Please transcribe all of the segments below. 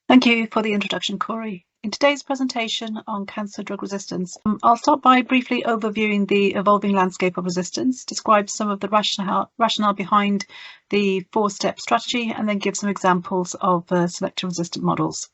Thank you for the introduction, Corey. In today's presentation on cancer drug resistance, I'll start by briefly overviewing the evolving landscape of resistance, describe some of the rationale behind the four-step strategy, and then give some examples of selective resistant models.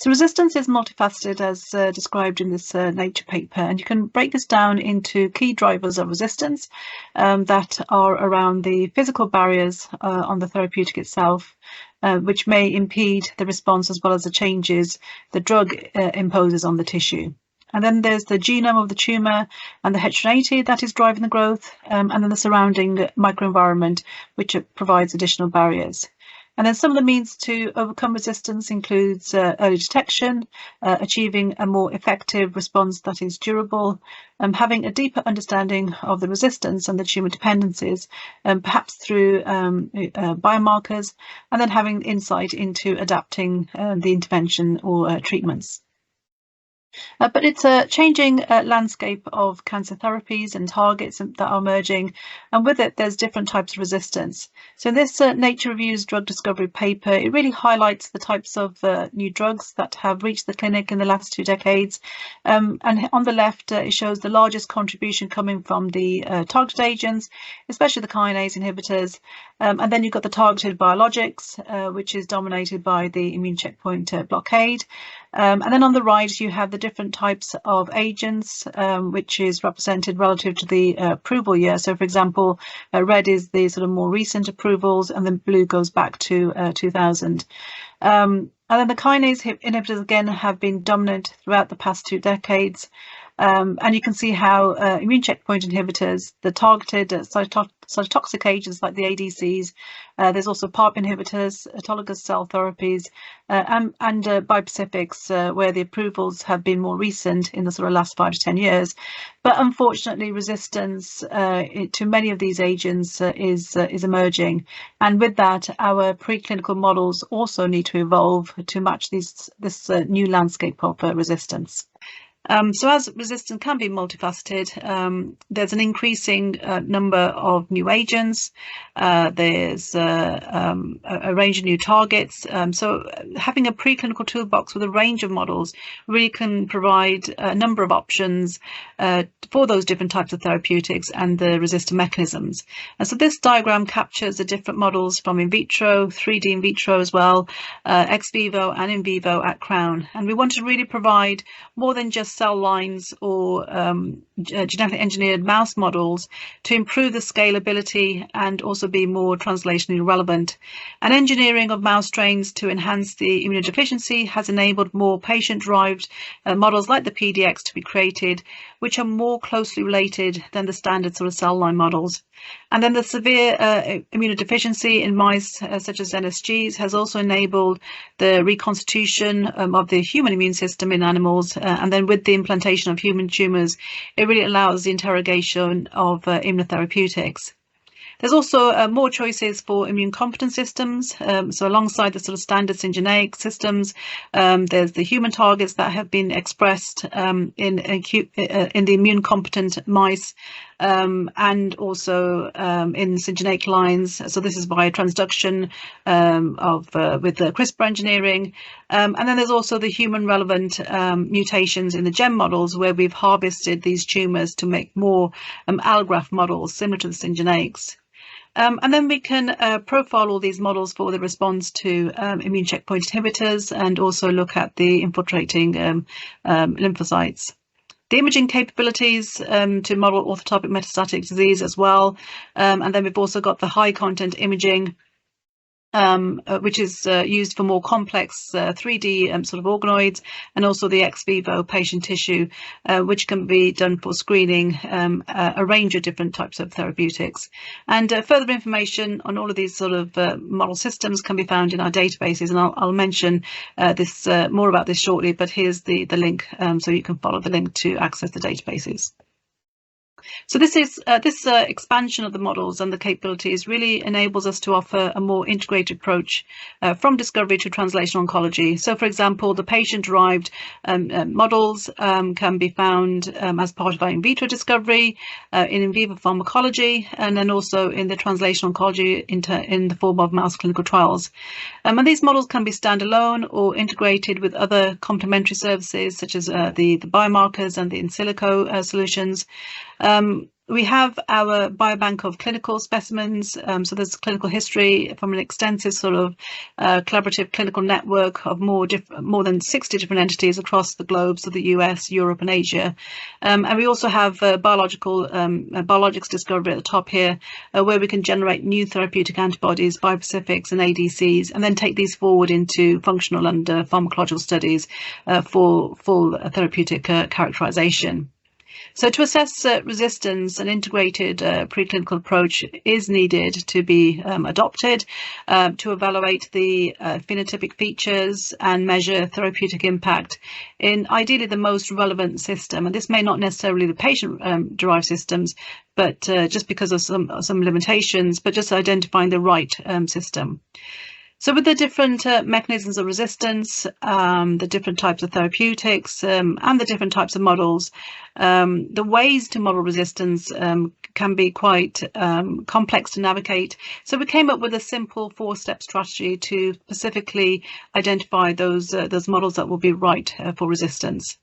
So resistance is multifaceted as described in this Nature paper, and you can break this down into key drivers of resistance that are around the physical barriers on the therapeutic itself, which may impede the response as well as the changes the drug imposes on the tissue. And then there's the genome of the tumour and the heterogeneity that is driving the growth, and then the surrounding microenvironment, which provides additional barriers. And then some of the means to overcome resistance includes early detection, achieving a more effective response that is durable, having a deeper understanding of the resistance and the tumour dependencies, perhaps through biomarkers, and then having insight into adapting the intervention or treatments. But it's a changing landscape of cancer therapies and targets that are emerging, and with it there's different types of resistance. So in this Nature Reviews drug discovery paper, it really highlights the types of new drugs that have reached the clinic in the last 2 decades. And on the left, it shows the largest contribution coming from the targeted agents, especially the kinase inhibitors. And then you've got the targeted biologics, which is dominated by the immune checkpoint blockade. And then on the right, you have the different types of agents, which is represented relative to the approval year. So, for example, red is the sort of more recent approvals, and then blue goes back to 2000. And then the kinase inhibitors, again, have been dominant throughout the past 2 decades. And you can see how immune checkpoint inhibitors, the targeted cytotoxic agents like the ADCs, there's also PARP inhibitors, autologous cell therapies, and bispecifics, where the approvals have been more recent in the sort of last 5 to 10 years. But unfortunately, resistance to many of these agents is emerging. And with that, our preclinical models also need to evolve to match this new landscape of resistance. So as resistance can be multifaceted, there's an increasing number of new agents, there's a range of new targets. So having a preclinical toolbox with a range of models really can provide a number of options for those different types of therapeutics and the resistant mechanisms. And so this diagram captures the different models from in vitro, 3D in vitro as well, ex vivo and in vivo at Crown. And we want to really provide more than just cell lines or genetically engineered mouse models to improve the scalability and also be more translationally relevant. And engineering of mouse strains to enhance the immunodeficiency has enabled more patient-derived models like the PDX to be created, which are more closely related than the standard sort of cell line models. And then the severe immunodeficiency in mice such as NSGs has also enabled the reconstitution of the human immune system in animals. And then with the implantation of human tumours, it really allows the interrogation of immunotherapeutics. There's also more choices for immune competent systems. So alongside the sort of standard syngeneic systems, there's the human targets that have been expressed in the immune competent mice, and also in syngeneic lines. So this is by transduction with the CRISPR engineering. And then there's also the human relevant mutations in the GEM models, where we've harvested these tumours to make more allograft models similar to the syngeneics. And then we can profile all these models for the response to immune checkpoint inhibitors, and also look at the infiltrating lymphocytes. The imaging capabilities to model orthotopic metastatic disease as well. And then we've also got the high content imaging, which is used for more complex 3D sort of organoids, and also the ex vivo patient tissue, which can be done for screening a range of different types of therapeutics. And further information on all of these sort of model systems can be found in our databases, and I'll mention more about this shortly, but here's the link, so you can follow the link to access the databases. So this expansion of the models and the capabilities really enables us to offer a more integrated approach from discovery to translational oncology. So, for example, the patient-derived models can be found as part of our in vitro discovery, in vivo pharmacology, and then also in the translational oncology in the form of mouse clinical trials. And these models can be standalone or integrated with other complementary services, such as the biomarkers and the in silico solutions. We have our biobank of clinical specimens, so there's clinical history from an extensive sort of collaborative clinical network of more than 60 different entities across the globe, so the US, Europe and Asia. And we also have biologics discovery at the top here, where we can generate new therapeutic antibodies, bispecifics and ADCs, and then take these forward into functional and pharmacological studies for full therapeutic characterization. So to assess resistance, an integrated preclinical approach is needed to be adopted to evaluate the phenotypic features and measure therapeutic impact in ideally the most relevant system. And this may not necessarily be the patient-derived systems, but just because of some limitations, but just identifying the right system. So with the different mechanisms of resistance, the different types of therapeutics, and the different types of models, the ways to model resistance can be quite complex to navigate. So we came up with a simple 4-step strategy to specifically identify those models that will be right for resistance.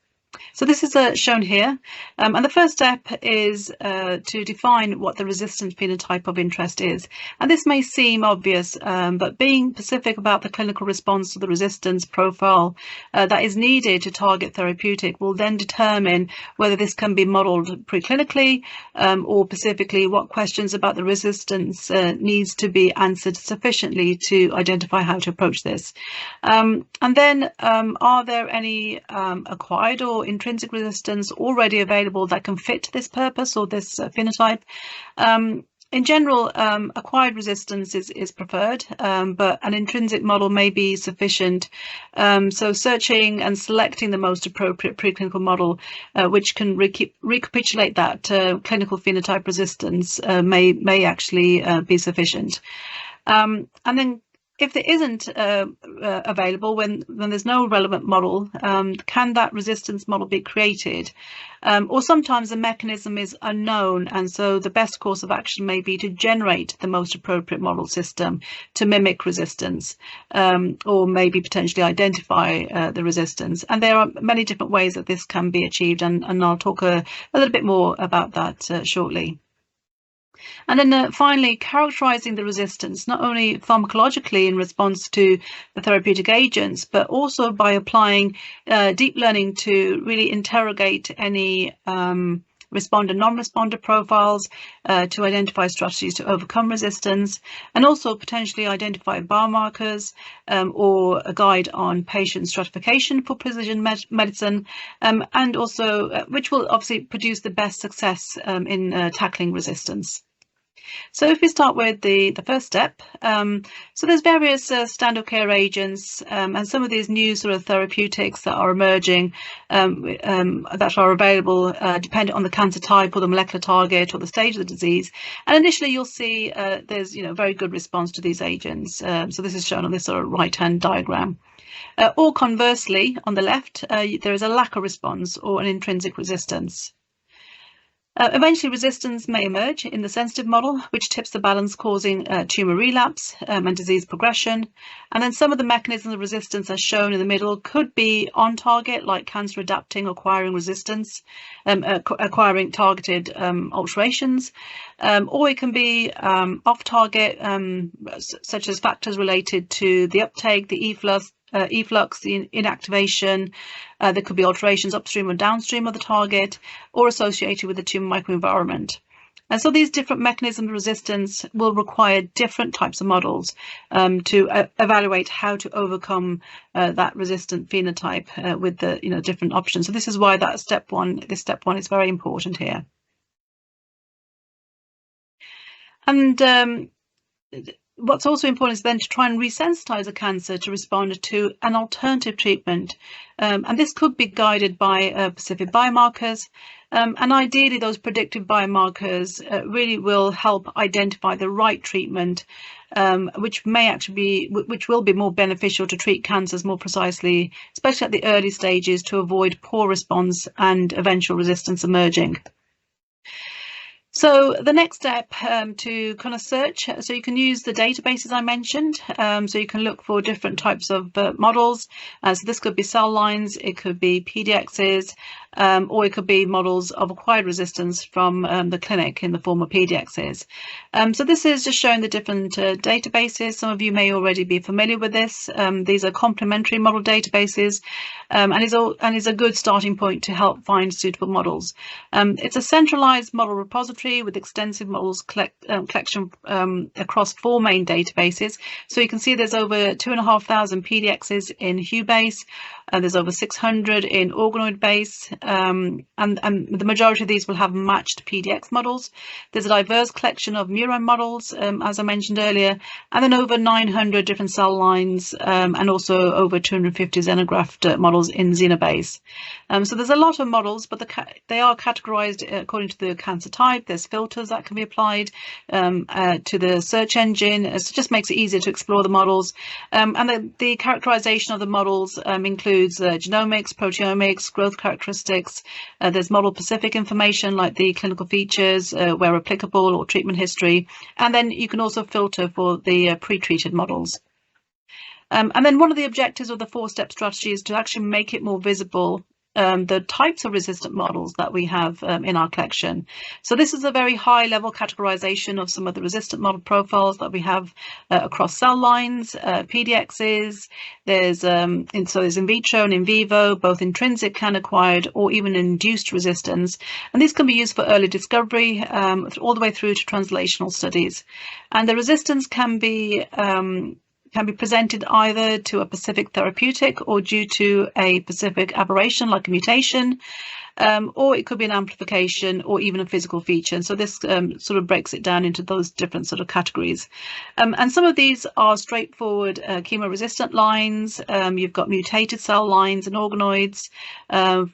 So this is shown here, and the first step is to define what the resistant phenotype of interest is. And this may seem obvious, but being specific about the clinical response to the resistance profile that is needed to target therapeutic will then determine whether this can be modelled preclinically, or specifically what questions about the resistance needs to be answered sufficiently to identify how to approach this. And then are there any acquired or intrinsic resistance already available that can fit this purpose or this phenotype? In general, acquired resistance is preferred, but an intrinsic model may be sufficient. So searching and selecting the most appropriate preclinical model, which can recapitulate that clinical phenotype resistance, may actually be sufficient. And then if there isn't available, when there's no relevant model, can that resistance model be created? Or sometimes the mechanism is unknown, and so the best course of action may be to generate the most appropriate model system to mimic resistance, or maybe potentially identify the resistance. And there are many different ways that this can be achieved, and I'll talk a little bit more about that shortly. And then finally, characterizing the resistance, not only pharmacologically in response to the therapeutic agents, but also by applying deep learning to really interrogate any responder, non-responder profiles to identify strategies to overcome resistance, and also potentially identify biomarkers or a guide on patient stratification for precision medicine, and also which will obviously produce the best success in tackling resistance. So if we start with the first step, so there's various standard care agents, and some of these new sort of therapeutics that are emerging, that are available depending on the cancer type or the molecular target or the stage of the disease. And initially you'll see there's very good response to these agents. So this is shown on this sort of right-hand diagram. Or conversely, on the left, there is a lack of response or an intrinsic resistance. Eventually, resistance may emerge in the sensitive model, which tips the balance, causing tumour relapse and disease progression. And then some of the mechanisms of resistance as shown in the middle could be on target, like cancer adapting, acquiring resistance, acquiring targeted alterations, or it can be off target, such as factors related to the uptake, the efflux, the inactivation. There could be alterations upstream or downstream of the target, or associated with the tumor microenvironment. And so these different mechanisms of resistance will require different types of models to evaluate how to overcome that resistant phenotype with the different options. So this is why this step one is very important here. And what's also important is then to try and resensitize a cancer to respond to an alternative treatment. And this could be guided by specific biomarkers. And ideally, those predictive biomarkers really will help identify the right treatment, which will be more beneficial to treat cancers more precisely, especially at the early stages, to avoid poor response and eventual resistance emerging. So the next step to kind of search, so you can use the databases I mentioned. So you can look for different types of models. So this could be cell lines, it could be PDXs, or it could be models of acquired resistance from the clinic in the form of PDXs. So this is just showing the different databases. Some of you may already be familiar with this. These are complementary model databases, and is a good starting point to help find suitable models. It's a centralized model repository with extensive models collection across 4 main databases. So you can see there's over 2,500 PDXs in HuBase. There's over 600 in OrganoidBase, and the majority of these will have matched PDX models. There's a diverse collection of murine models, as I mentioned earlier, and then over 900 different cell lines, and also over 250 xenograft models in Xenobase. So there's a lot of models, but they are categorized according to the cancer type. There's filters that can be applied to the search engine. It just makes it easier to explore the models. And the characterization of the models includes genomics, proteomics, growth characteristics. There's model-specific information like the clinical features, where applicable, or treatment history. And then you can also filter for the pre-treated models. And then one of the objectives of the 4-step strategy is to actually make it more visible the types of resistant models that we have in our collection. So this is a very high level categorization of some of the resistant model profiles that we have across cell lines, PDXs. There's in vitro and in vivo, both intrinsic and acquired, or even induced resistance. And these can be used for early discovery all the way through to translational studies. And the resistance can be presented either to a specific therapeutic or due to a specific aberration like a mutation, or it could be an amplification or even a physical feature. And so this sort of breaks it down into those different sort of categories. And some of these are straightforward chemo-resistant lines. You've got mutated cell lines and organoids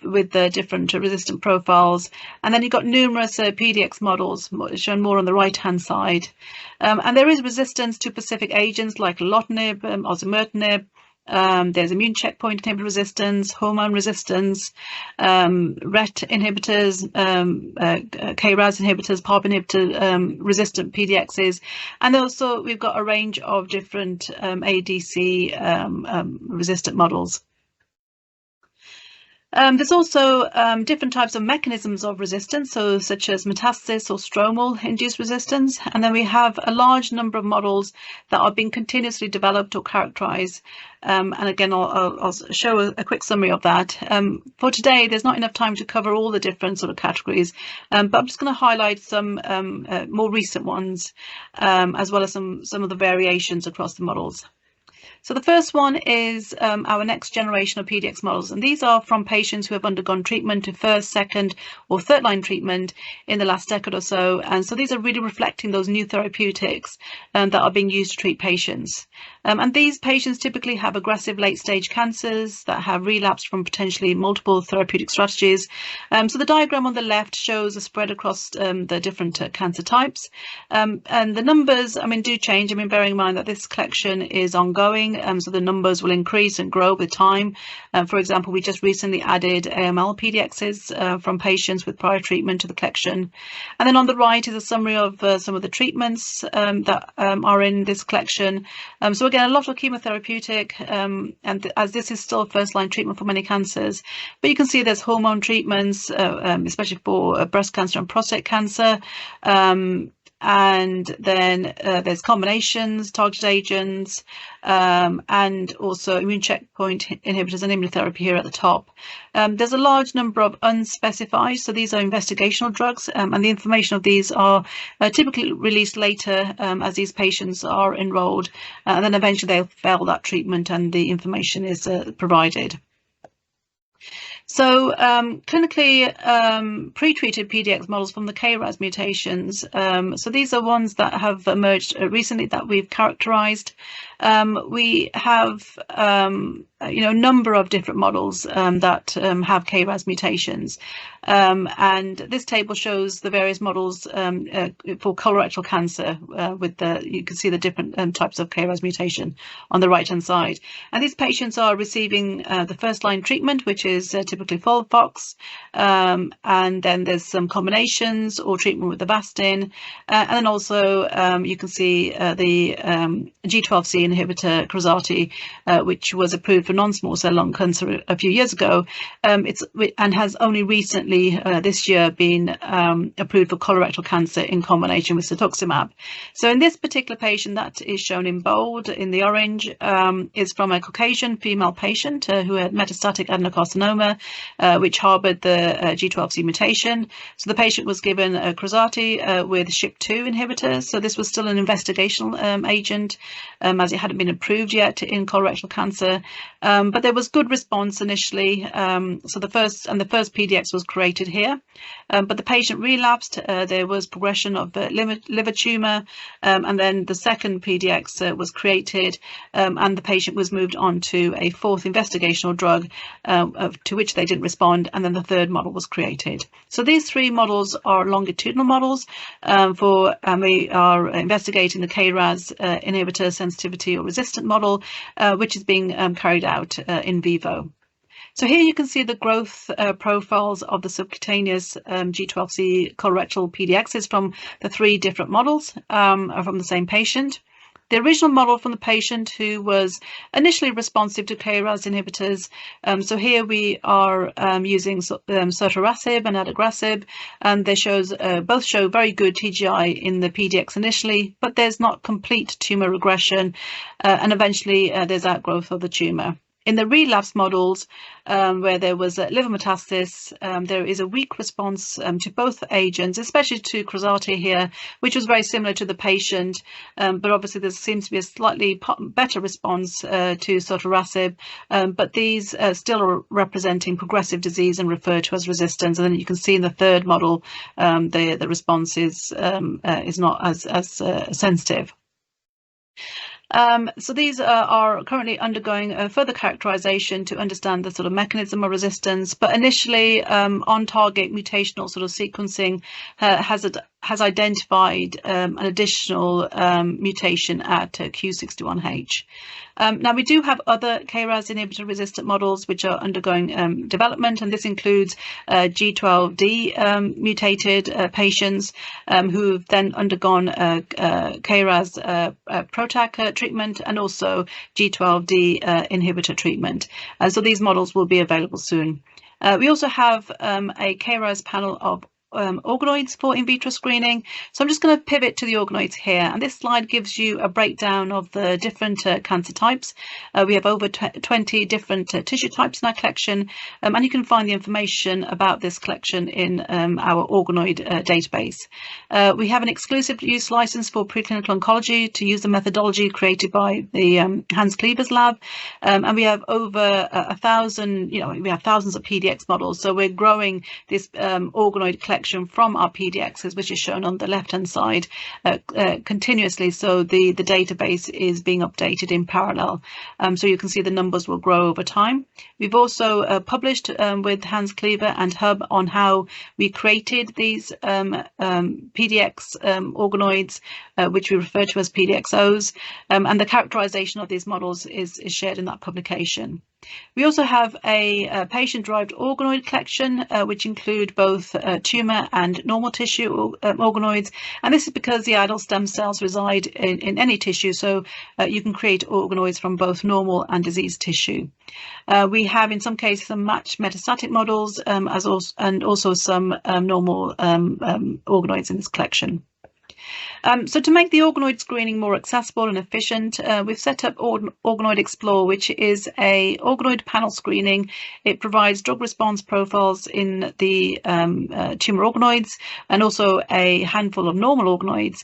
with the different resistant profiles. And then you've got numerous PDX models shown more on the right-hand side. And there is resistance to specific agents like lotinib, osimertinib. There's immune checkpoint inhibitor resistance, hormone resistance, RET inhibitors, KRAS inhibitors, PARP inhibitor resistant PDXs, and also we've got a range of different ADC resistant models. There's also different types of mechanisms of resistance, so such as metastasis or stromal induced resistance. And then we have a large number of models that are being continuously developed or characterized. And again, I'll show a quick summary of that. For today, there's not enough time to cover all the different sort of categories, but I'm just going to highlight some more recent ones, as well as some of the variations across the models. So the first one is our next generation of PDX models, and these are from patients who have undergone treatment to first, second, or third line treatment in the last decade or so. And so these are really reflecting those new therapeutics that are being used to treat patients. And these patients typically have aggressive late-stage cancers that have relapsed from potentially multiple therapeutic strategies. So the diagram on the left shows a spread across the different cancer types. And the numbers, do change. Bearing in mind that this collection is ongoing, so the numbers will increase and grow with time. For example, we just recently added AML PDXs from patients with prior treatment to the collection. And then on the right is a summary of some of the treatments that are in this collection. So again, a lot of chemotherapeutic, and as this is still first-line treatment for many cancers, but you can see there's hormone treatments, especially for breast cancer and prostate cancer. And then there's combinations, targeted agents, and also immune checkpoint inhibitors and immunotherapy here at the top. There's a large number of unspecified, so these are investigational drugs, and the information of these are typically released later as these patients are enrolled, and then eventually they'll fail that treatment and the information is provided. So clinically pre-treated PDX models from the KRAS mutations. So these are ones that have emerged recently that we've characterized. We have a number of different models that have KRAS mutations. And this table shows the various models for colorectal cancer you can see the different types of KRAS mutation on the right hand side. And these patients are receiving the first line treatment, which is typically FOLFOX, and then there's some combinations or treatment with Avastin, and then also you can see the G12C inhibitor Krazati, which was approved for non-small cell lung cancer a few years ago, and has only recently this year been approved for colorectal cancer in combination with cetuximab. So in this particular patient that is shown in bold in the orange is from a Caucasian female patient who had metastatic adenocarcinoma, which harbored the G12C mutation. So the patient was given Krazati with SHP2 inhibitors. So this was still an investigational agent, as it hadn't been approved yet in colorectal cancer. But there was good response initially. So the first PDX was created here, but the patient relapsed. There was progression of liver tumor, and then the second PDX was created, and the patient was moved on to a fourth investigational drug to which they didn't respond, and then the third model was created. So these three models are longitudinal models and we are investigating the KRAS inhibitor sensitivity or resistant model, which is being carried out in vivo. So here you can see the growth profiles of the subcutaneous G12C colorectal PDXs from the three different models from the same patient. The original model from the patient who was initially responsive to KRAS inhibitors. So here we are using sotorasib and adagrasib, and they both show very good TGI in the PDX initially, but there's not complete tumor regression, and eventually there's outgrowth of the tumor. In the relapse models, where there was liver metastasis, there is a weak response to both agents, especially to Krazati here, which was very similar to the patient, but obviously there seems to be a slightly better response to sotorasib, but these still are representing progressive disease and referred to as resistance. And then you can see in the third model, the response is not as sensitive. So these are currently undergoing further characterization to understand the sort of mechanism of resistance, but initially on-target mutational sort of sequencing has identified an additional mutation at Q61H. Now we do have other KRAS inhibitor resistant models which are undergoing development, and this includes G12D mutated patients who've then undergone KRAS PROTAC treatment and also G12D inhibitor treatment. So these models will be available soon. We also have a KRAS panel of organoids for in vitro screening. So I'm just going to pivot to the organoids here, and this slide gives you a breakdown of the different cancer types. We have over 20 different tissue types in our collection, and you can find the information about this collection in our organoid database. We have an exclusive use license for preclinical oncology to use the methodology created by the Hans Klever's lab, and we have over 1,000, we have thousands of PDX models, so we're growing this organoid collection from our PDXs, which is shown on the left-hand side, continuously. So the database is being updated in parallel. So you can see the numbers will grow over time. We've also published with Hans Klever and Hub on how we created these PDX organoids, which we refer to as PDXOs, and the characterization of these models is shared in that publication. We also have a patient-derived organoid collection, which include both tumour and normal tissue organoids, and this is because the idle stem cells reside in any tissue, so you can create organoids from both normal and diseased tissue. We have, in some cases, some matched metastatic models, and also some normal organoids in this collection. So to make the organoid screening more accessible and efficient, we've set up Organoid Explore, which is a organoid panel screening. It provides drug response profiles in the tumor organoids and also a handful of normal organoids.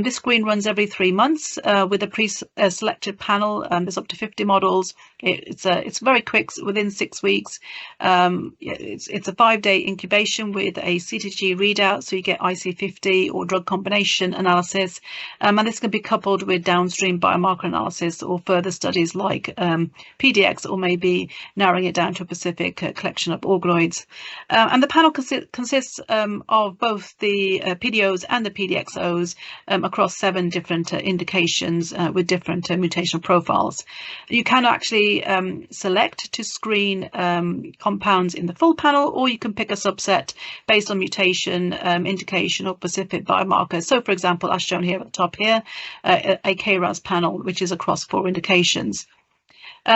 This screen runs every 3 months with a pre-selected panel. There's up to 50 models. It's very quick, within 6 weeks. It's a 5-day incubation with a CTG readout, so you get IC50 or drug combination analysis, and this can be coupled with downstream biomarker analysis or further studies like PDX, or maybe narrowing it down to a specific collection of organoids. And the panel consists of both the PDOs and the PDXOs across 7 different indications with different mutational profiles. You can actually select to screen compounds in the full panel, or you can pick a subset based on mutation, indication, or specific biomarkers. So, for example, as shown here at the top here, a KRAS panel, which is across 4 indications.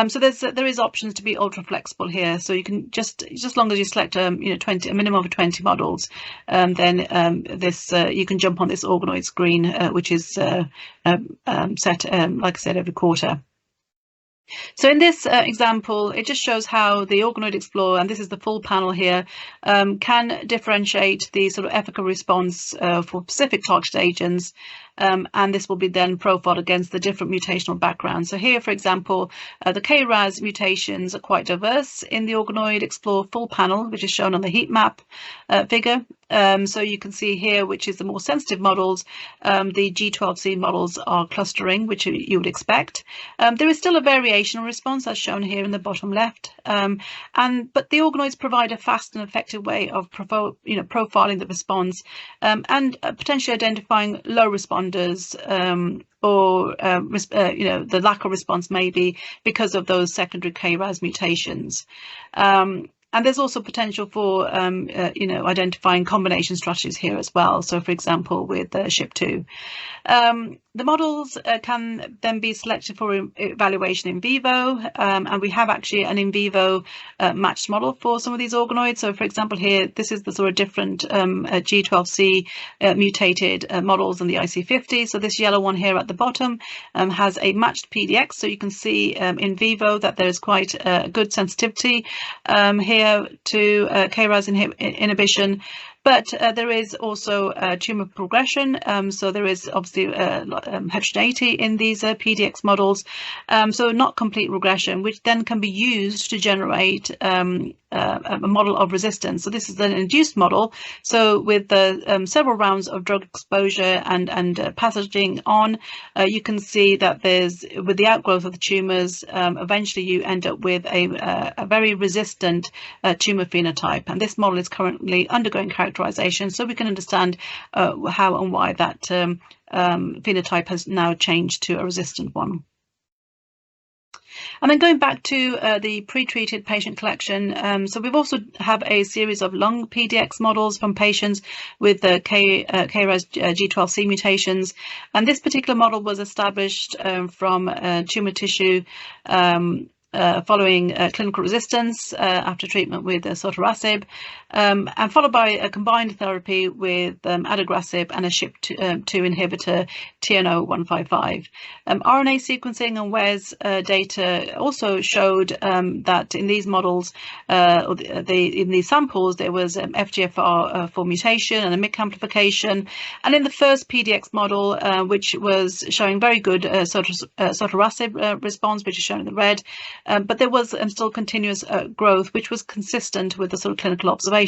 So there is options to be ultra flexible here. So you can just as long as you select a minimum of 20 models, then you can jump on this organoid screen, which is set like I said, every quarter. So in this example, it just shows how the Organoid Explorer, and this is the full panel here, can differentiate the sort of efficacy response for specific targeted agents, and this will be then profiled against the different mutational backgrounds. So here, for example, the KRAS mutations are quite diverse in the Organoid Explorer full panel, which is shown on the heat map figure. So you can see here, which is the more sensitive models, the G12C models are clustering, which you would expect. There is still a variation response, as shown here in the bottom left, but the organoids provide a fast and effective way of profiling the response and potentially identifying low responders, or the lack of response maybe because of those secondary KRAS mutations. And there's also potential for identifying combination strategies here as well. So, for example, with SHP2. The models can then be selected for evaluation in vivo, and we have actually an in vivo matched model for some of these organoids. So, for example, here, this is the sort of different G12C mutated models in the IC50. So this yellow one here at the bottom has a matched PDX. So you can see in vivo that there is quite good sensitivity here to KRAS inhibition. But there is also tumor progression, so there is obviously heterogeneity in these PDX models, so not complete regression, which then can be used to generate a model of resistance. So this is an induced model. So with several rounds of drug exposure and passaging on, you can see that with the outgrowth of the tumors, eventually you end up with a very resistant tumor phenotype. And this model is currently undergoing characterization, so we can understand how and why that phenotype has now changed to a resistant one. And then going back to the pre-treated patient collection, so we've also have a series of lung PDX models from patients with KRAS G12C mutations, and this particular model was established from tumor tissue following clinical resistance after treatment with sotorasib, and followed by a combined therapy with adagrasib and a SHP2 inhibitor, TNO155. RNA sequencing and WES data also showed that in these models, in these samples, there was FGFR4 mutation and a MYC amplification. And in the first PDX model, which was showing very good sotorasib response, which is shown in the red, but there was still continuous growth, which was consistent with the sort of clinical observations.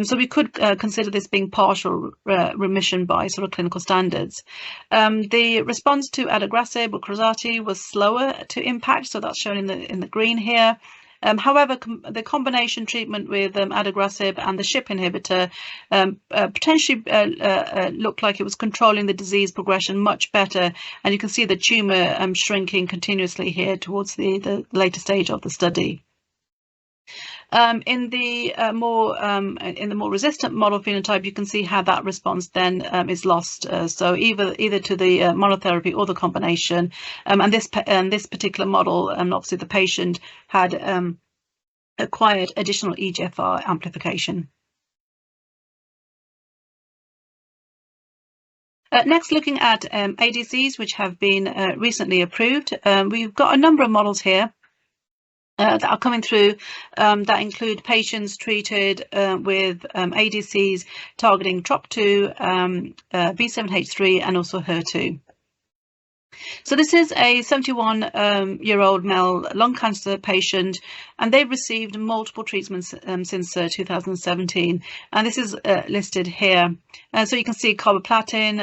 So we could consider this being partial remission by sort of clinical standards. The response to adagrasib or crizotinib was slower to impact, so that's shown in the green here. However, the combination treatment with adagrasib and the SHP inhibitor potentially looked like it was controlling the disease progression much better, and you can see the tumor shrinking continuously here towards the later stage of the study. In the more resistant model phenotype, you can see how that response then is lost. So either to the monotherapy or the combination. And this particular model, obviously the patient had acquired additional EGFR amplification. Next, looking at ADCs, which have been recently approved. We've got a number of models here that are coming through that include patients treated with ADCs targeting TROP2, B7H3, and also HER2. So this is a 71-year-old male lung cancer patient, and they've received multiple treatments since 2017, and this is listed here. So you can see carboplatin,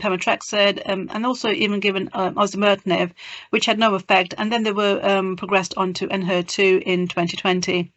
pemetrexed, and also even given osimertinib, which had no effect, and then they were progressed onto Enhertu in 2020.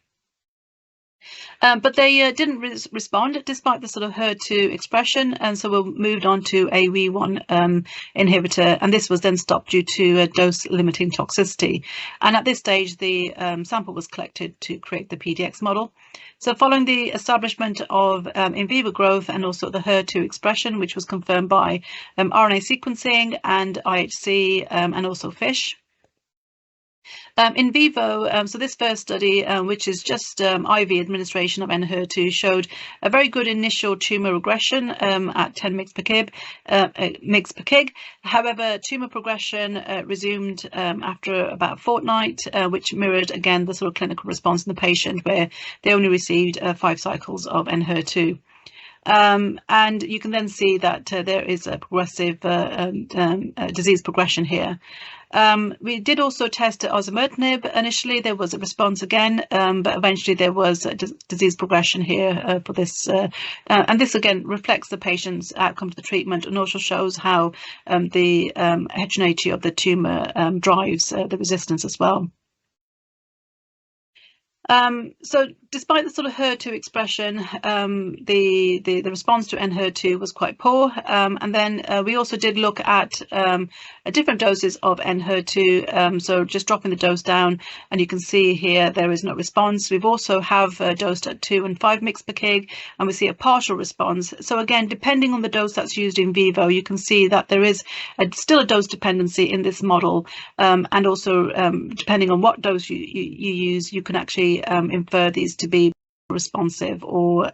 But they didn't respond despite the sort of HER2 expression, and so we moved on to a WEE1 inhibitor, and this was then stopped due to dose-limiting toxicity. And at this stage, the sample was collected to create the PDX model. So following the establishment of in vivo growth and also the HER2 expression, which was confirmed by RNA sequencing and IHC and also FISH. In vivo, so this first study, which is just IV administration of Enhertu, showed a very good initial tumour regression at 10 mg/kg. However, tumour progression resumed after about a fortnight, which mirrored again the sort of clinical response in the patient, where they only received 5 cycles of Enhertu. And you can then see that there is a progressive disease progression here. We did also test osimertinib. Initially, there was a response again, but eventually there was disease progression here for this. And this again reflects the patient's outcome to the treatment, and also shows how the heterogeneity of the tumour drives the resistance as well. So despite the sort of HER2 expression, the response to Enhertu was quite poor. And then we also did look at different doses of Enhertu. So just dropping the dose down, and you can see here there is no response. We've also have dosed at 2 and 5 mg/kg, and we see a partial response. So again, depending on the dose that's used in vivo, you can see that there is still a dose dependency in this model. And also depending on what dose you use, you can actually infer these to be responsive or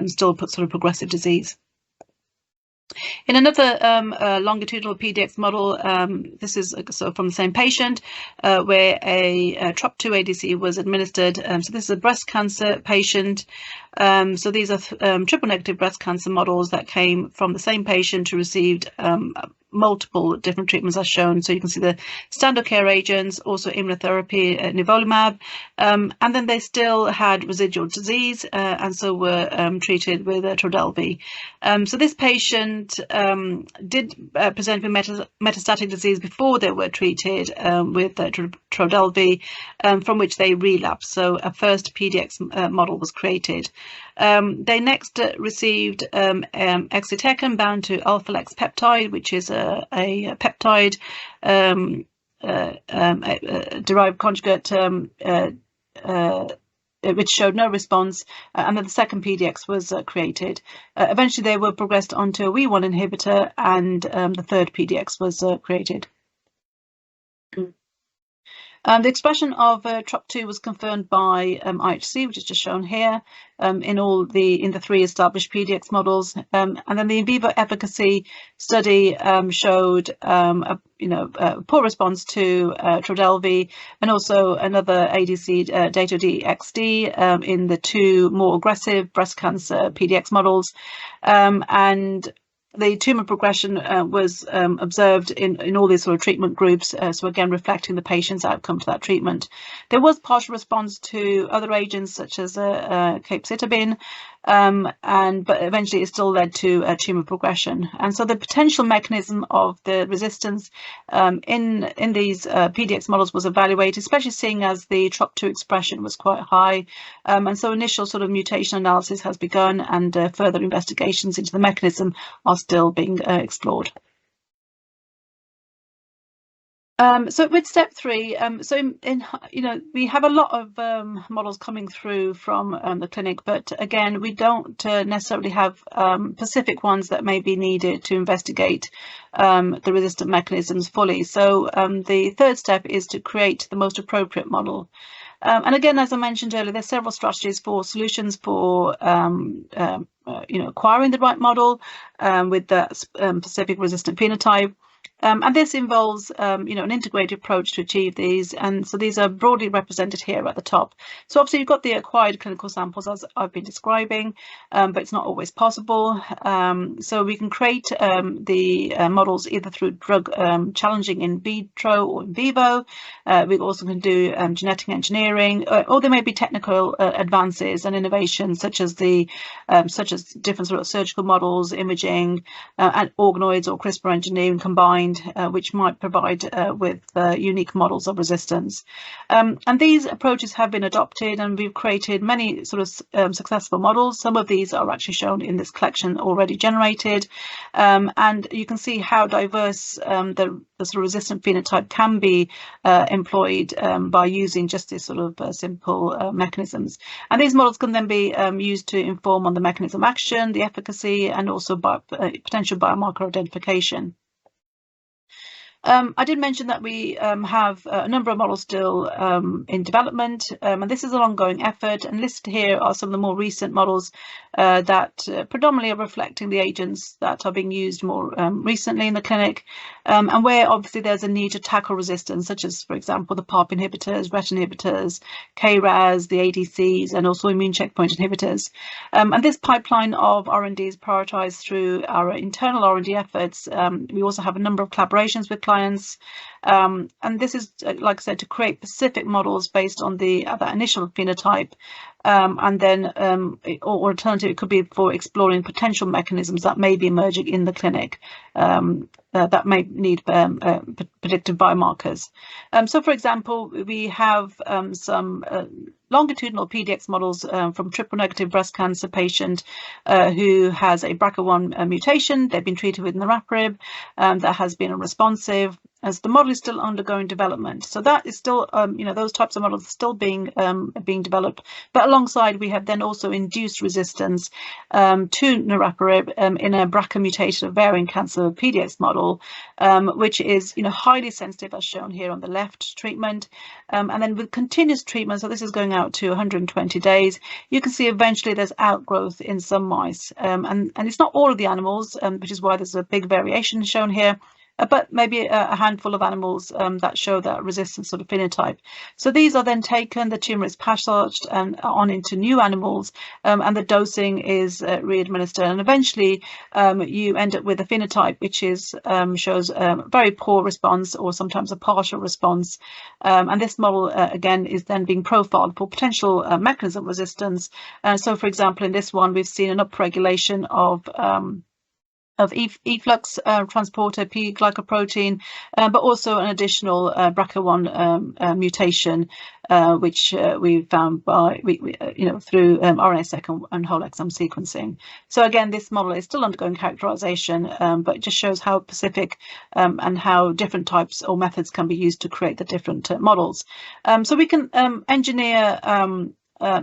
still put sort of progressive disease. In another longitudinal PDX model, this is so from the same patient, where a TROP2 ADC was administered. So this is a breast cancer patient. So these are triple negative breast cancer models that came from the same patient who received multiple different treatments as shown. So you can see the standard care agents, also immunotherapy, nivolumab, and then they still had residual disease, and so were treated with Trodelvy. So this patient did present with metastatic disease before they were treated with Trodelvy, from which they relapsed. So a first PDX model was created. They next received exatecan bound to alpha-lex peptide, which is a peptide derived conjugate which showed no response, and then the second PDX was created. Eventually they were progressed onto a WEE1 inhibitor, and the third PDX was created. The expression of TROP2 was confirmed by IHC, which is just shown here, in the 3 established PDX models, and then the in vivo efficacy study showed a poor response to Trodelvy, and also another ADC, Dato-DXd, in the 2 more aggressive breast cancer PDX models, and the tumour progression was observed in all these sort of treatment groups, so again reflecting the patient's outcome to that treatment. There was partial response to other agents such as capecitabine, but eventually it still led to tumour progression. And so the potential mechanism of the resistance in these PDX models was evaluated, especially seeing as the TROP2 expression was quite high. And so initial sort of mutation analysis has begun, and further investigations into the mechanism are still being explored. So with step 3, we have a lot of models coming through from the clinic, but again, we don't necessarily have specific ones that may be needed to investigate the resistant mechanisms fully. So the third step is to create the most appropriate model. And again, as I mentioned earlier, there's several strategies for solutions for acquiring the right model with the specific resistant phenotype. And this involves, an integrated approach to achieve these. And so these are broadly represented here at the top. So obviously you've got the acquired clinical samples as I've been describing, but it's not always possible. So we can create the models either through drug challenging in vitro or in vivo. We also can do genetic engineering, or there may be technical advances and innovations such as different sort of surgical models, imaging, and organoids or CRISPR engineering combined, which might provide with unique models of resistance. And these approaches have been adopted, and we've created many sort of successful models. Some of these are actually shown in this collection already generated, and you can see how diverse the sort of resistant phenotype can be employed by using just this sort of simple mechanisms. And these models can then be used to inform on the mechanism of action, the efficacy, and also potential biomarker identification. I did mention that we have a number of models still in development, and this is an ongoing effort. And listed here are some of the more recent models that predominantly are reflecting the agents that are being used more recently in the clinic, and where obviously there's a need to tackle resistance, such as, for example, the PARP inhibitors, RET inhibitors, KRAS, the ADCs, and also immune checkpoint inhibitors. And this pipeline of R&D is prioritized through our internal R&D efforts. We also have a number of collaborations with clients, and this is, like I said, to create specific models based on that initial phenotype, and then or alternative, it could be for exploring potential mechanisms that may be emerging in the clinic that may need predictive biomarkers. So, for example, we have some longitudinal PDX models from triple-negative breast cancer patient who has a BRCA1 mutation. They've been treated with niraparib that has been unresponsive, as the model is still undergoing development. So that is still, those types of models are still being developed. But alongside, we have then also induced resistance to niraparib in a BRCA mutated ovarian cancer PDX model, which is highly sensitive, as shown here on the left, treatment. And then with continuous treatment, so this is going out to 120 days, you can see eventually there's outgrowth in some mice. And it's not all of the animals, which is why there's a big variation shown here. But maybe a handful of animals that show that resistant sort of phenotype. So these are then taken, the tumor is passaged on into new animals, and the dosing is re-administered. And eventually you end up with a phenotype which shows very poor response, or sometimes a partial response. And this model, again, is then being profiled for potential mechanism resistance. So, for example, in this one, we've seen an upregulation of efflux transporter P glycoprotein, but also an additional BRCA1 mutation, which we found through RNA-seq and whole exome sequencing. So again, this model is still undergoing characterization, but it just shows how specific and how different types or methods can be used to create the different models. So we can engineer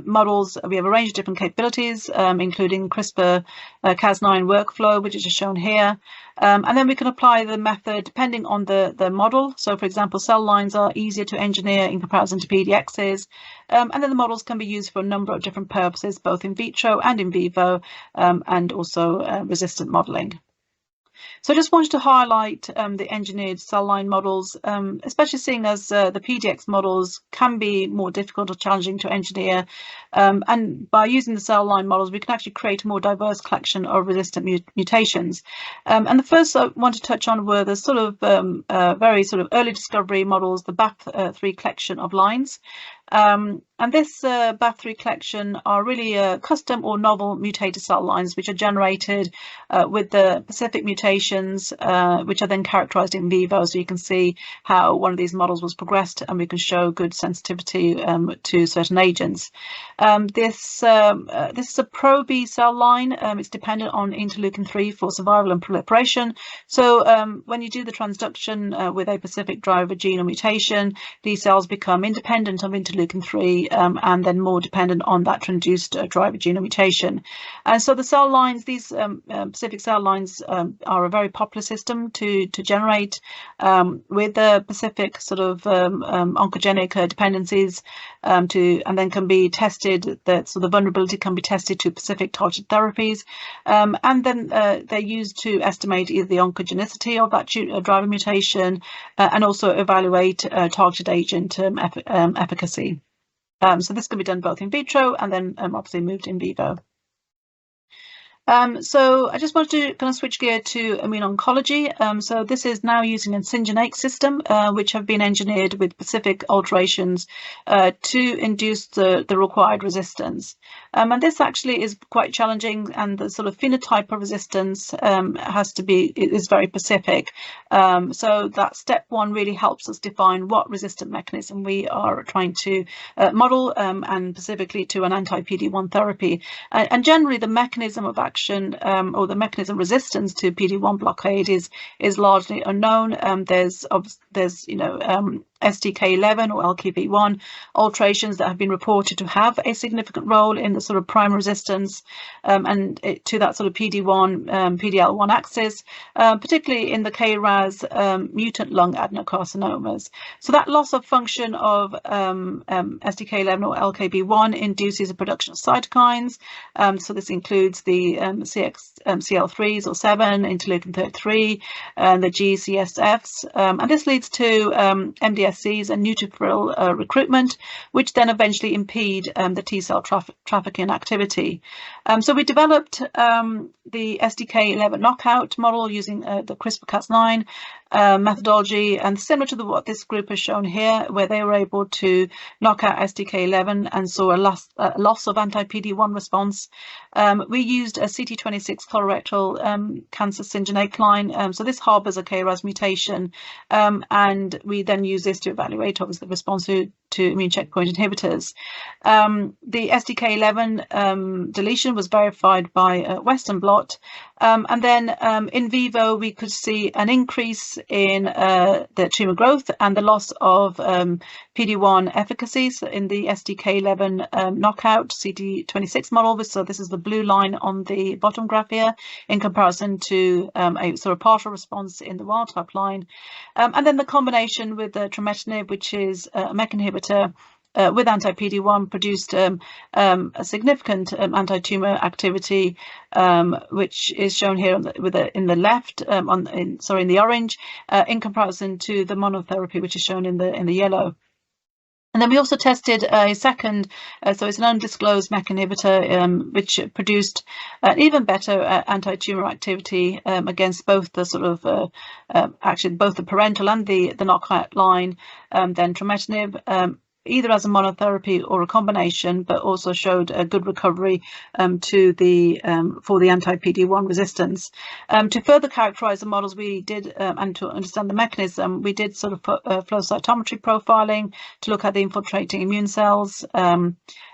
models. We have a range of different capabilities, including CRISPR-Cas9 workflow, which is just shown here. And then we can apply the method depending on the model. So, for example, cell lines are easier to engineer in comparison to PDXs. And then the models can be used for a number of different purposes, both in vitro and in vivo, and also resistant modeling. So I just wanted to highlight the engineered cell line models, especially seeing as the PDX models can be more difficult or challenging to engineer. And by using the cell line models, we can actually create a more diverse collection of resistant mutations. And the first I want to touch on were the sort of very sort of early discovery models, the BAF3 collection of lines. And this BAF3 collection are really custom or novel mutated cell lines, which are generated with the specific mutations, which are then characterized in vivo. So you can see how one of these models was progressed, and we can show good sensitivity to certain agents. This is a pro-B cell line. It's dependent on interleukin-3 for survival and proliferation. So when you do the transduction with a specific driver gene or mutation, these cells become independent of interleukin-3 and then more dependent on that transduced driver gene or mutation. And so the cell lines, these specific cell lines are a very popular system to generate with the specific sort of oncogenic dependencies. and then can be tested. So the vulnerability can be tested to specific targeted therapies, and then they're used to estimate either the oncogenicity of that driver mutation and also evaluate targeted agent efficacy. So this can be done both in vitro and then obviously moved in vivo. So I just wanted to kind of switch gear to immuno-oncology. So this is now using a syngeneic system, which have been engineered with specific alterations to induce the required resistance. And this actually is quite challenging, and the sort of phenotype of resistance is very specific. So that step one really helps us define what resistant mechanism we are trying to model, and specifically to an anti-PD-1 therapy. And generally the mechanism of action or the mechanism resistance to PD-1 blockade is largely unknown. There's STK11 or LKB1 alterations that have been reported to have a significant role in the sort of prime resistance to that sort of PD-1 PDL1 axis, particularly in the KRAS mutant lung adenocarcinomas. So that loss of function of STK11 or LKB1 induces the production of cytokines. So this includes the CXCL3s or 7, interleukin 33, and the GCSFs, and this leads to MDSCs and neutrophil recruitment, which then eventually impede the T cell trafficking activity. So we developed the STK11 knockout model using the CRISPR-Cas9 methodology, and similar to what this group has shown here, where they were able to knock out STK11 and saw a loss of anti-PD-1 response. We used a CT26 colorectal cancer syngeneic line, so this harbors a KRAS mutation, and we then use this to evaluate obviously the response to immune checkpoint inhibitors. The STK11 deletion was verified by Western blot, and then in vivo we could see an increase in the tumor growth and the loss of PD-1 efficacy in the STK11 knockout CT26 model. So this is the blue line on the bottom graph here in comparison to a sort of partial response in the wild type line. And then the combination with the trametinib, which is a MEK inhibitor, with anti-PD-1 produced a significant anti-tumor activity, which is shown here in the left, in the orange, in comparison to the monotherapy, which is shown in the yellow. And then we also tested a second, so it's an undisclosed MEK inhibitor, which produced even better anti-tumor activity against both the sort of actually both the parental and the knockout line, than trametinib, either as a monotherapy or a combination, but also showed a good recovery for the anti-PD-1 resistance. To further characterize the models we did, and to understand the mechanism, we did sort of flow cytometry profiling to look at the infiltrating immune cells,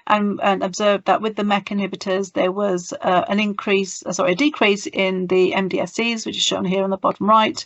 and observed that with the MEK inhibitors there was a decrease in the MDSCs, which is shown here on the bottom right,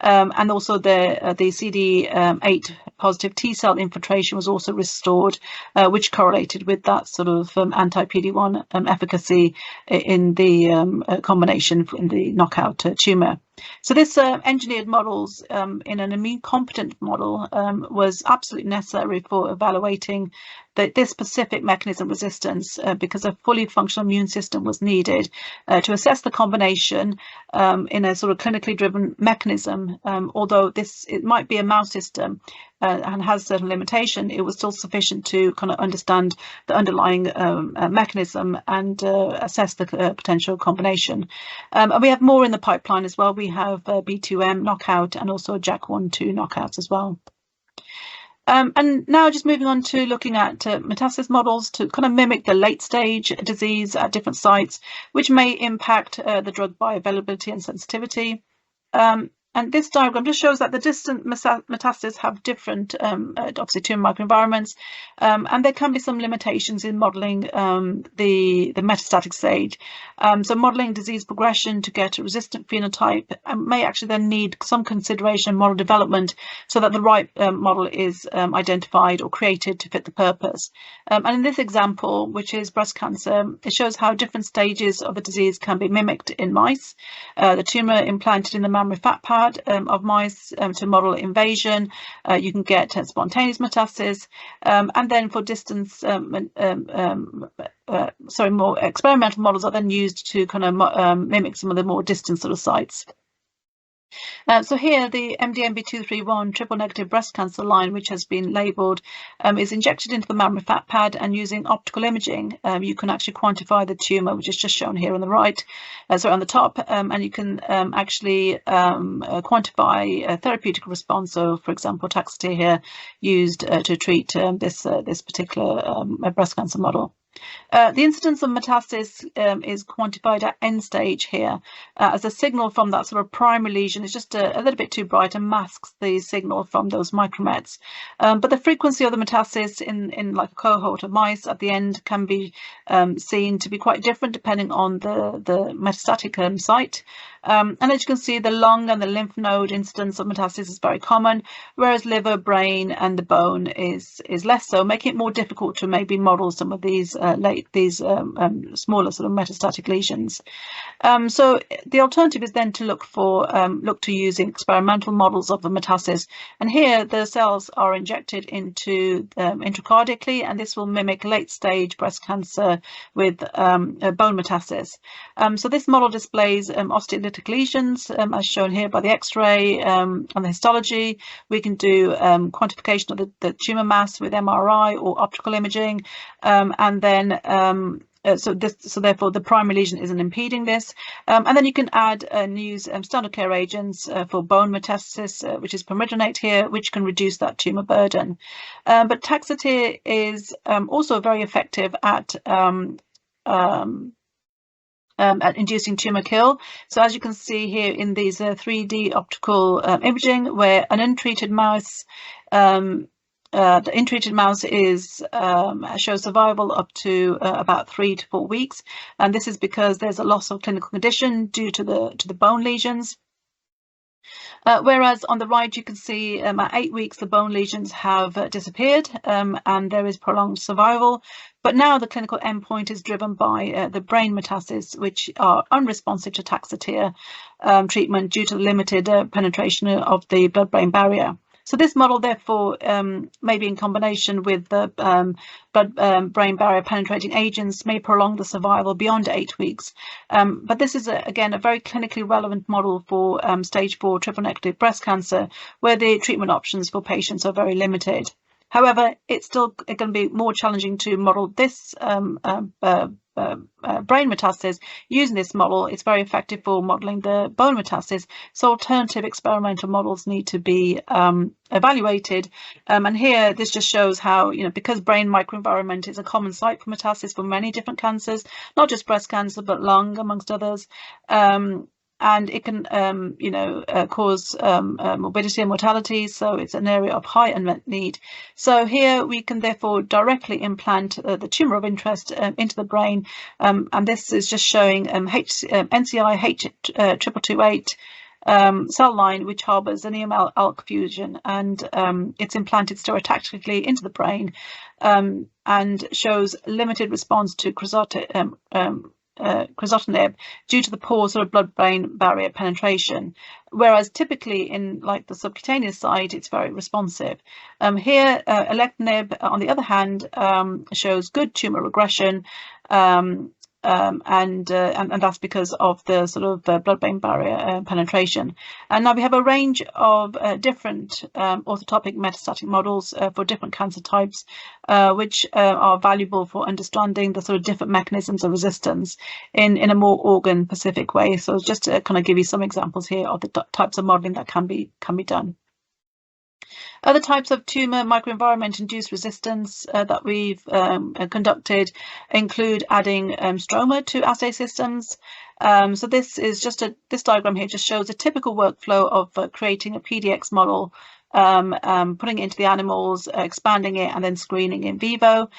and also the CD8 positive T cell infiltration was also restored, which correlated with that sort of anti-PD-1 efficacy in the combination in the knockout tumor. So this engineered models in an immune competent model was absolutely necessary for evaluating this specific mechanism resistance, because a fully functional immune system was needed to assess the combination in a sort of clinically driven mechanism. Although it might be a mouse system and has certain limitation, it was still sufficient to kind of understand the underlying mechanism and assess the potential combination. And we have more in the pipeline as well. We have B2M knockout and also JAK1/2 knockouts as well. And now just moving on to looking at metastasis models to kind of mimic the late stage disease at different sites, which may impact the drug bioavailability and sensitivity. And this diagram just shows that the distant metastases have different, obviously, tumor microenvironments, and there can be some limitations in modelling the metastatic stage. So modelling disease progression to get a resistant phenotype may actually then need some consideration in model development so that the right model is identified or created to fit the purpose. And in this example, which is breast cancer, it shows how different stages of the disease can be mimicked in mice. The tumour implanted in the mammary fat pad pad of mice to model invasion. You can get spontaneous metastasis, and then for distance, more experimental models are then used to kind of mimic some of the more distant sort of sites. So here, the MDMB231 triple negative breast cancer line, which has been labelled, is injected into the mammary fat pad, and using optical imaging, you can actually quantify the tumour, which is just shown here on the right, on the top, and you can actually quantify a therapeutic response. So, for example, Taxotere here used to treat this particular breast cancer model. The incidence of metastasis is quantified at end stage here as a signal from that sort of primary lesion is just a little bit too bright and masks the signal from those micromets. But the frequency of the metastasis in like a cohort of mice at the end can be seen to be quite different depending on the metastatic site. And as you can see, the lung and the lymph node incidence of metastasis is very common, whereas liver, brain, and the bone is less so, making it more difficult to maybe model some of these smaller sort of metastatic lesions. So the alternative is then to look to using experimental models of the metastasis, and here the cells are injected into intracardiacally, and this will mimic late stage breast cancer with bone metastasis. So this model displays osteolytic lesions, as shown here by the X-ray and the histology. We can do quantification of the tumour mass with MRI or optical imaging, and then so therefore the primary lesion isn't impeding this, and then you can add and use standard care agents for bone metastasis, which is pomidronate here, which can reduce that tumour burden. But Taxotere is also very effective at inducing tumour kill. So as you can see here in these 3D optical imaging, where an untreated mouse, the untreated mouse shows survival up to about 3 to 4 weeks, and this is because there's a loss of clinical condition due to the bone lesions. Whereas on the right, you can see at 8 weeks, the bone lesions have disappeared, and there is prolonged survival. But now the clinical endpoint is driven by the brain metastases, which are unresponsive to Taxotere treatment due to limited penetration of the blood-brain barrier. So this model, therefore, maybe in combination with the blood-brain barrier penetrating agents, may prolong the survival beyond 8 weeks. But this is, again, a very clinically relevant model for stage 4 triple-negative breast cancer, where the treatment options for patients are very limited. However, it's still going to be more challenging to model this brain metastasis using this model. It's very effective for modeling the bone metastasis, so alternative experimental models need to be evaluated. And here this just shows how, because brain microenvironment is a common site for metastasis for many different cancers, not just breast cancer but lung amongst others, and it can cause morbidity and mortality, so it's an area of high unmet need. So here we can therefore directly implant the tumour of interest into the brain, and this is just showing NCI H2228 cell line, which harbours an EML-ALK fusion, and it's implanted stereotactically into the brain, and shows limited response to crizotinib due to the poor sort of blood-brain barrier penetration, whereas typically in like the subcutaneous side, it's very responsive. Here, alectinib, on the other hand, shows good tumour regression, and that's because of the sort of blood-brain barrier penetration. And now we have a range of different orthotopic metastatic models for different cancer types, which are valuable for understanding the sort of different mechanisms of resistance in a more organ-specific way. So just to kind of give you some examples here of the types of modelling that can be done. Other types of tumour microenvironment-induced resistance that we've conducted include adding stroma to assay systems. So this is this diagram here just shows a typical workflow of creating a PDX model, putting it into the animals, expanding it, and then screening in vivo.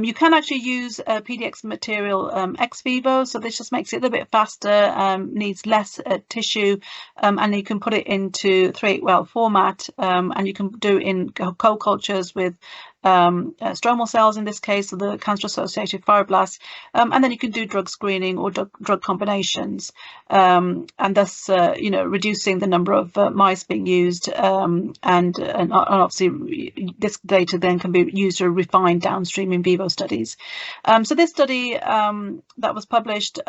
You can actually use PDX material ex vivo, so this just makes it a little bit faster, needs less tissue, and you can put it into 3-8-well format, and you can do in co-cultures with stromal cells in this case, so the cancer-associated fibroblasts, and then you can do drug screening or drug combinations, and thus reducing the number of mice being used, and obviously this data then can be used to refine downstream in vivo studies. So this study that was published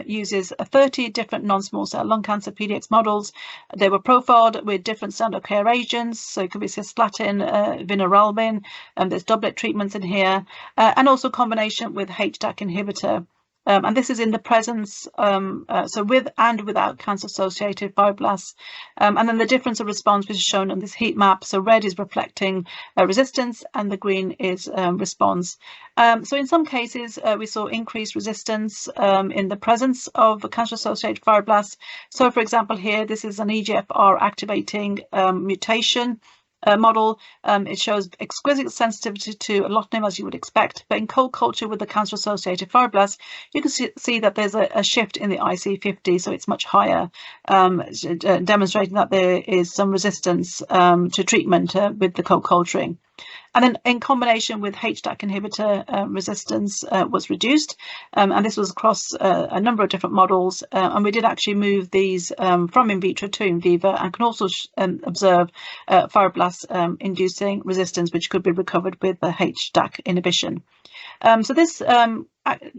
uses 30 different non-small cell lung cancer PDX models. They were profiled with different standard care agents, so it could be cisplatin, vinorelbine, there's doublet treatments in here, and also combination with HDAC inhibitor. And this is in the presence, so with and without cancer-associated fibroblasts. And then the difference of response, which is shown on this heat map. So red is reflecting resistance and the green is response. So in some cases, we saw increased resistance in the presence of cancer-associated fibroblasts. So for example, here, this is an EGFR activating mutation model. It shows exquisite sensitivity to alatinib, as you would expect, but in cold culture with the cancer-associated fibroblasts, you can see that there's a shift in the IC50, so it's much higher, demonstrating that there is some resistance to treatment with the cold culturing. And then in combination with HDAC inhibitor, resistance was reduced, and this was across a number of different models, and we did actually move these from in vitro to in vivo, and can also observe fibroblasts inducing resistance, which could be recovered with the HDAC inhibition. So this,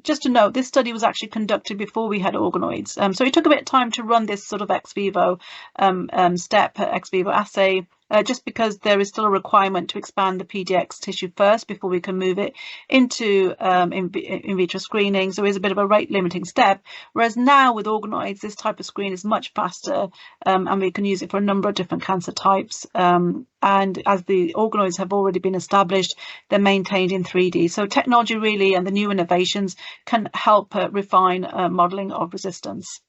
just to note, this study was actually conducted before we had organoids. So it took a bit of time to run this sort of ex vivo ex vivo assay, just because there is still a requirement to expand the PDX tissue first before we can move it into in vitro screening. So it is a bit of a rate limiting step. Whereas now with organoids, this type of screen is much faster, and we can use it for a number of different cancer types. And as the organoids have already been established, they're maintained in 3D. So technology really and the new innovations can help refine modeling of resistance.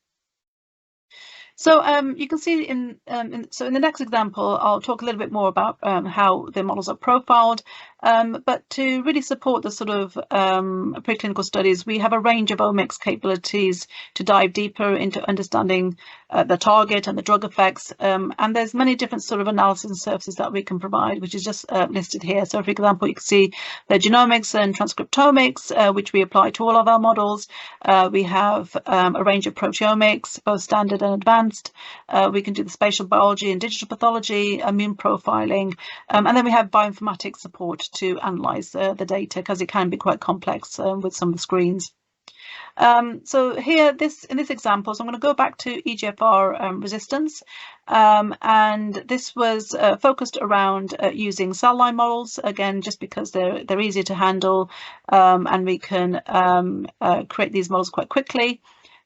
So you can see in the next example, I'll talk a little bit more about how the models are profiled. But to really support the sort of preclinical studies, we have a range of omics capabilities to dive deeper into understanding the target and the drug effects. And there's many different sort of analysis services that we can provide, which is just listed here. So for example, you can see the genomics and transcriptomics, which we apply to all of our models. We have a range of proteomics, both standard and advanced. We can do the spatial biology and digital pathology, immune profiling, and then we have bioinformatics support to analyze the data, because it can be quite complex with some of the screens. So here, in this example, so I'm going to go back to EGFR resistance, and this was focused around using cell line models, again, just because they're easier to handle, and we can create these models quite quickly.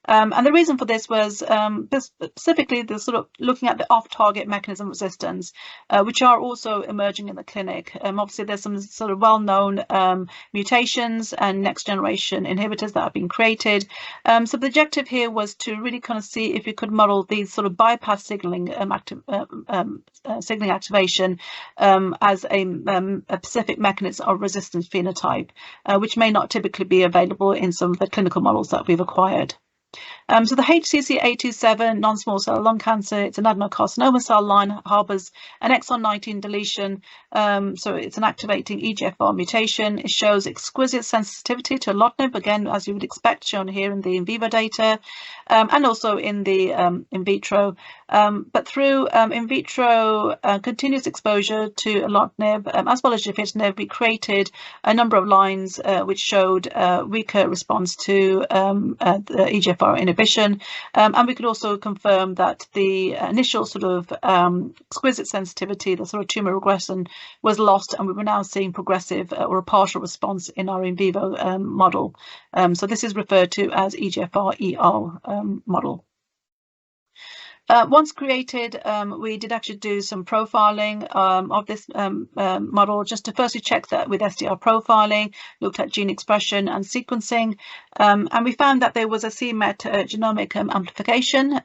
And the reason for this was specifically the sort of looking at the off-target mechanism resistance, which are also emerging in the clinic. Obviously, there's some sort of well-known mutations and next-generation inhibitors that have been created. So the objective here was to really kind of see if you could model these sort of bypass signaling signaling activation as a specific mechanism of resistance phenotype, which may not typically be available in some of the clinical models that we've acquired. So the HCC827 non-small cell lung cancer, it's an adenocarcinoma cell line, harbors an exon 19 deletion. So it's an activating EGFR mutation. It shows exquisite sensitivity to alatinib, again, as you would expect, shown here in the in vivo data, and also in the in vitro. But through in vitro continuous exposure to alatinib, as well as gefitinib, we created a number of lines which showed weaker response to the EGFR inhibition, and we could also confirm that the initial sort of exquisite sensitivity, the sort of tumor regression, was lost, and we were now seeing progressive or a partial response in our in vivo model. So this is referred to as EGFR-ER model. Once created, we did actually do some profiling of this model, just to firstly check that with SDR profiling, looked at gene expression and sequencing, and we found that there was a c-MET genomic amplification,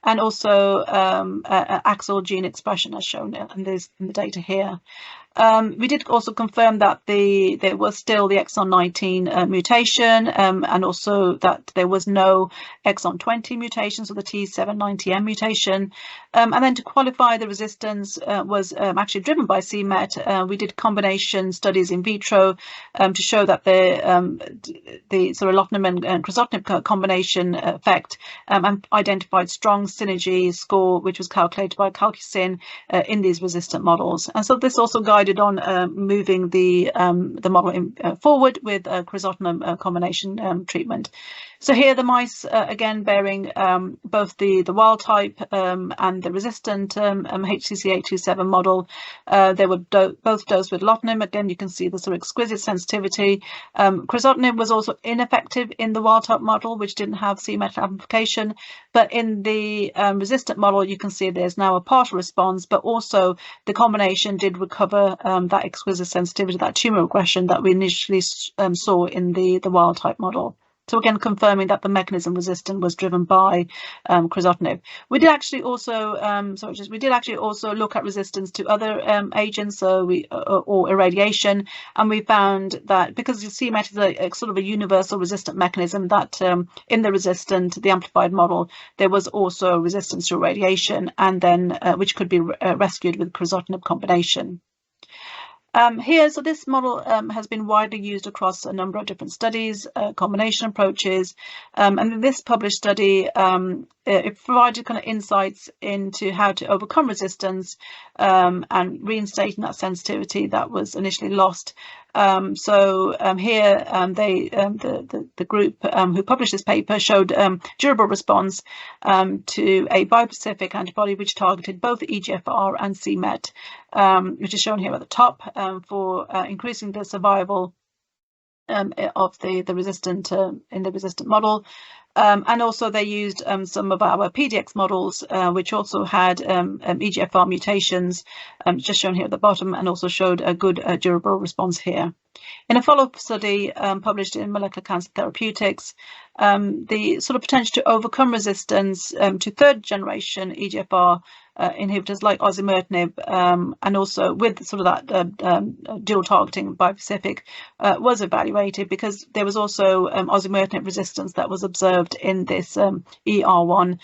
and also AXL gene expression, as shown in the data here. We did also confirm that there was still the exon 19 mutation, and also that there was no exon 20 mutation, so the T790M mutation. And then to qualify the resistance was actually driven by c-Met. We did combination studies in vitro to show that the sort of loftinib and crizotinib combination effect and identified strong synergy score, which was calculated by CalcuSyn in these resistant models. And so this also guided on moving the model forward with crizotinib combination treatment. So here the mice again bearing both the wild type and the resistant HCC827 model. They were both dosed with loftinib. Again, you can see the sort of exquisite sensitivity. Crizotinib was also ineffective in the wild type model, which didn't have c-Met amplification, but in the resistant model, you can see there's now a partial response, but also the combination did recover that exquisite sensitivity, that tumor regression that we initially saw in the wild type model. So again, confirming that the mechanism resistant was driven by crizotinib. We did actually also, we did actually also look at resistance to other agents, so or irradiation, and we found that because the c-Met is a sort of a universal resistant mechanism, that in the resistant, the amplified model, there was also resistance to irradiation, and then which could be rescued with crizotinib combination. Here, so this model has been widely used across a number of different studies, combination approaches, and in this published study, it provided kind of insights into how to overcome resistance and reinstating that sensitivity that was initially lost. Here, the group who published this paper showed durable response to a bispecific antibody which targeted both EGFR and c-Met, which is shown here at the top, for increasing the survival of the resistant in the resistant model. And also they used some of our PDX models, which also had EGFR mutations, just shown here at the bottom, and also showed a good durable response here. In a follow-up study published in Molecular Cancer Therapeutics, the sort of potential to overcome resistance to third-generation EGFR inhibitors like osimertinib, and also with sort of that dual targeting bispecific was evaluated, because there was also osimertinib resistance that was observed in this ER1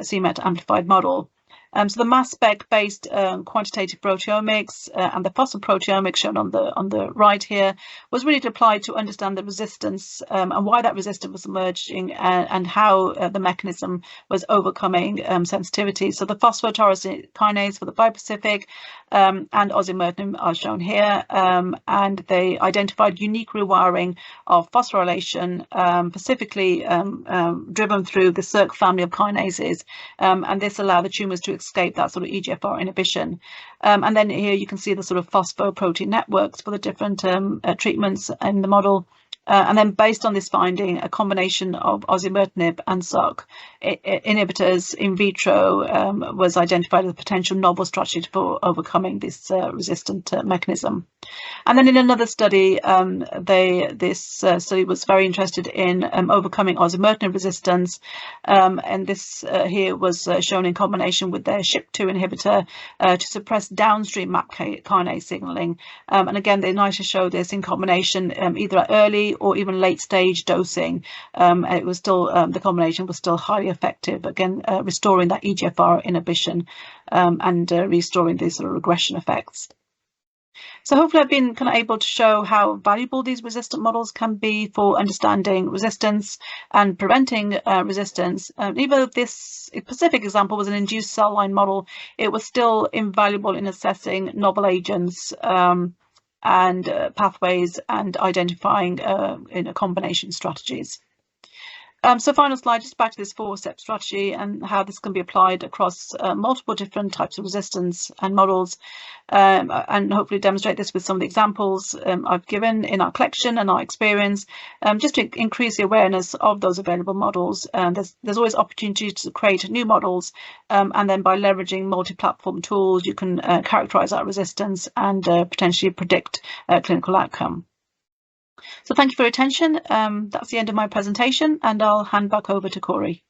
c-Met amplified model. So the mass spec based quantitative proteomics and the phosphoproteomics shown on the right here was really applied to understand the resistance and why that resistance was emerging, and how the mechanism was overcoming sensitivity. So the phosphotyrosine kinase for the bispecific and osimertinib are shown here, and they identified unique rewiring of phosphorylation, specifically driven through the Circ family of kinases, and this allowed the tumours to escape that sort of EGFR inhibition. And then here you can see the sort of phosphoprotein networks for the different treatments in the model. And then based on this finding, a combination of osimertinib and Circ inhibitors in vitro was identified as a potential novel strategy for overcoming this resistant mechanism. And then in another study, this study was very interested in overcoming osimertinib resistance, and this here was shown in combination with their SHP2 inhibitor to suppress downstream MAP kinase signaling. And again, they nicely show this in combination either at early or even late stage dosing. It was still the combination was still highly effective, again restoring that EGFR inhibition and restoring these sort of regression effects. So hopefully I've been kind of able to show how valuable these resistant models can be for understanding resistance and preventing resistance. Even though this specific example was an induced cell line model, it was still invaluable in assessing novel agents and pathways and identifying combination strategies. So final slide, just back to this 4-step strategy and how this can be applied across multiple different types of resistance and models, and hopefully demonstrate this with some of the examples I've given in our collection and our experience, just to increase the awareness of those available models. There's always opportunity to create new models, and then by leveraging multi-platform tools, you can characterize that resistance and potentially predict clinical outcome. So thank you for your attention. That's the end of my presentation, and I'll hand back over to Corey.